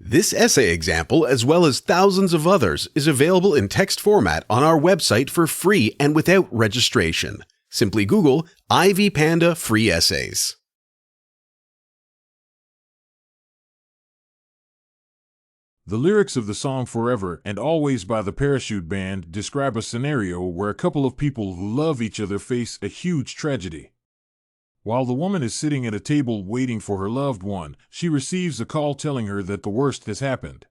This essay example, as well as thousands of others, is available in text format on our website for free and without registration. Simply Google Ivy Panda Free Essays. The lyrics of the song Forever and Always by the Parachute Band describe a scenario where a couple of people who love each other face a huge tragedy. While the woman is sitting at a table waiting for her loved one, she receives a call telling her that the worst has happened.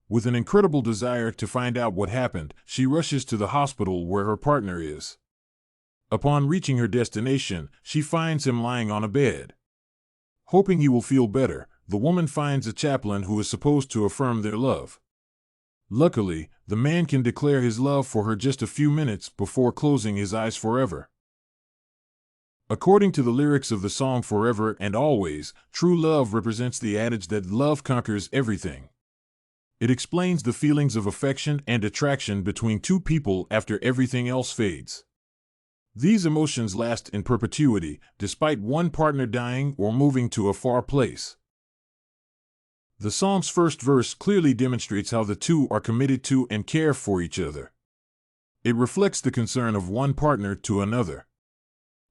With an incredible desire to find out what happened, she rushes to the hospital where her partner is. Upon reaching her destination, she finds him lying on a bed. Hoping he will feel better, the woman finds a chaplain who is supposed to affirm their love. Luckily, the man can declare his love for her just a few minutes before closing his eyes forever. According to the lyrics of the song Forever and Always, true love represents the adage that love conquers everything. It explains the feelings of affection and attraction between two people after everything else fades. These emotions last in perpetuity, despite one partner dying or moving to a far place. The song's first verse clearly demonstrates how the two are committed to and care for each other. It reflects the concern of one partner to another.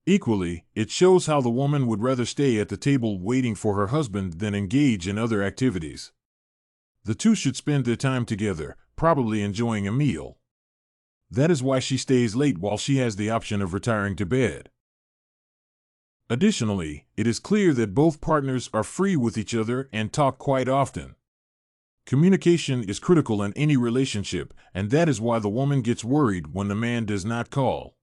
Equally, it shows how the woman would rather stay at the table waiting for her husband than engage in other activities. The two should spend their time together, probably enjoying a meal. That is why she stays late while she has the option of retiring to bed. Additionally, it is clear that both partners are free with each other and talk quite often. Communication is critical in any relationship, and that is why the woman gets worried when the man does not call.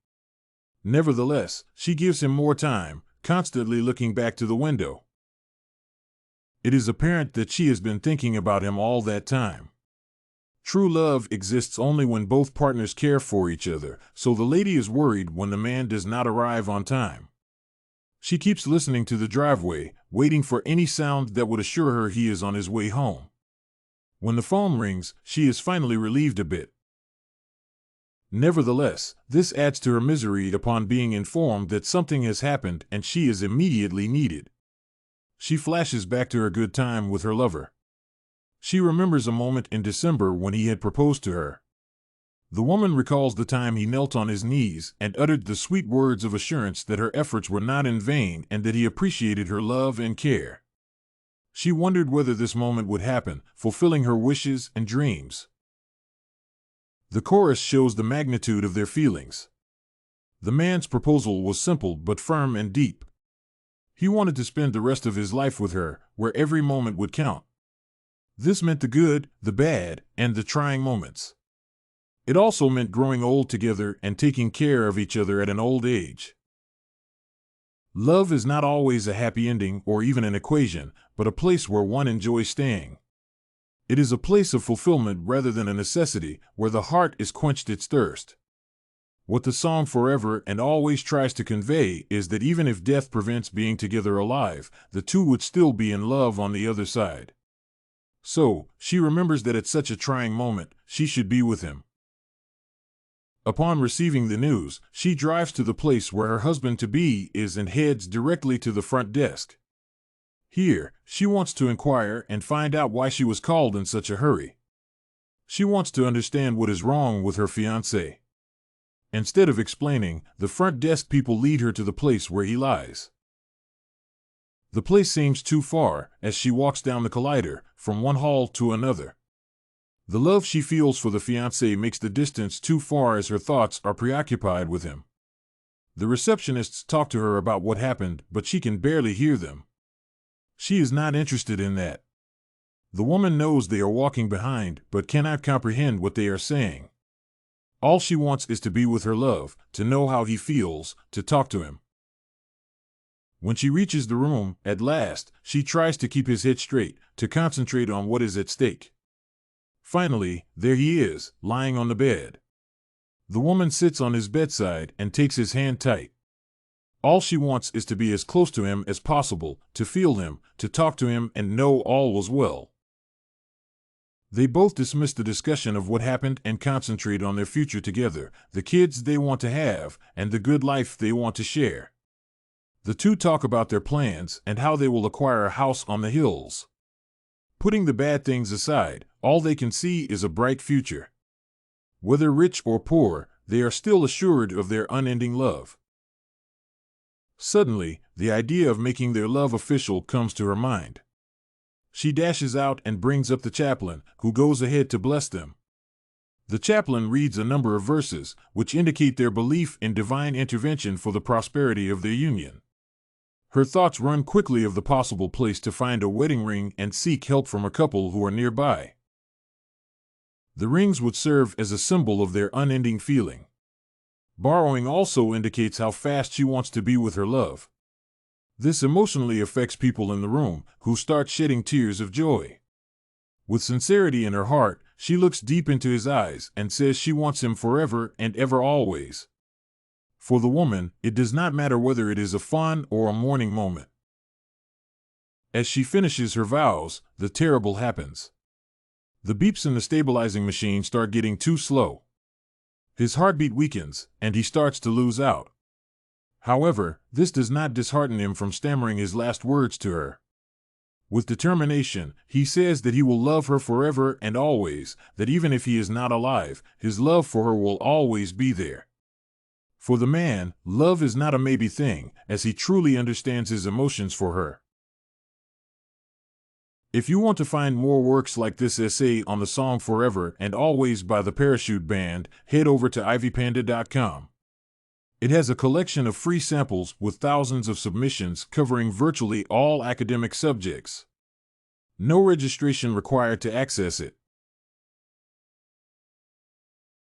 Nevertheless, she gives him more time, constantly looking back to the window. It is apparent that she has been thinking about him all that time. True love exists only when both partners care for each other, so the lady is worried when the man does not arrive on time. She keeps listening to the driveway, waiting for any sound that would assure her he is on his way home. When the phone rings, she is finally relieved a bit. Nevertheless, this adds to her misery upon being informed that something has happened and she is immediately needed. She flashes back to her good time with her lover. She remembers a moment in December when he had proposed to her. The woman recalls the time he knelt on his knees and uttered the sweet words of assurance that her efforts were not in vain and that he appreciated her love and care. She wondered whether this moment would happen, fulfilling her wishes and dreams. The chorus shows the magnitude of their feelings. The man's proposal was simple but firm and deep. He wanted to spend the rest of his life with her, where every moment would count. This meant the good, the bad, and the trying moments. It also meant growing old together and taking care of each other at an old age. Love is not always a happy ending or even an equation, but a place where one enjoys staying. It is a place of fulfillment rather than a necessity, where the heart is quenched its thirst. What the song Forever and Always tries to convey is that even if death prevents being together alive, the two would still be in love on the other side. So, she remembers that at such a trying moment, she should be with him. Upon receiving the news, she drives to the place where her husband-to-be is and heads directly to the front desk. Here, she wants to inquire and find out why she was called in such a hurry. She wants to understand what is wrong with her fiancé. Instead of explaining, the front desk people lead her to the place where he lies. The place seems too far, as she walks down the collider, from one hall to another. The love she feels for the fiancé makes the distance too far as her thoughts are preoccupied with him. The receptionists talk to her about what happened, but she can barely hear them. She is not interested in that. The woman knows they are walking behind, but cannot comprehend what they are saying. All she wants is to be with her love, to know how he feels, to talk to him. When she reaches the room, at last, she tries to keep his head straight, to concentrate on what is at stake. Finally, there he is, lying on the bed. The woman sits on his bedside and takes his hand tight. All she wants is to be as close to him as possible, to feel him, to talk to him and know all was well. They both dismiss the discussion of what happened and concentrate on their future together, the kids they want to have, and the good life they want to share. The two talk about their plans and how they will acquire a house on the hills. Putting the bad things aside, all they can see is a bright future. Whether rich or poor, they are still assured of their unending love. Suddenly, the idea of making their love official comes to her mind. She dashes out and brings up the chaplain, who goes ahead to bless them. The chaplain reads a number of verses, which indicate their belief in divine intervention for the prosperity of their union. Her thoughts run quickly of the possible place to find a wedding ring and seek help from a couple who are nearby. The rings would serve as a symbol of their unending feeling. Borrowing also indicates how fast she wants to be with her love. This emotionally affects people in the room, who start shedding tears of joy. With sincerity in her heart, she looks deep into his eyes and says she wants him forever and ever always. For the woman, it does not matter whether it is a fun or a mourning moment. As she finishes her vows, the terrible happens. The beeps in the stabilizing machine start getting too slow. His heartbeat weakens, and he starts to lose out. However, this does not dishearten him from stammering his last words to her. With determination, he says that he will love her forever and always, that even if he is not alive, his love for her will always be there. For the man, love is not a maybe thing, as he truly understands his emotions for her. If you want to find more works like this essay on the song Forever and Always by the Parachute Band, head over to ivypanda.com. It has a collection of free samples with thousands of submissions covering virtually all academic subjects. No registration required to access it.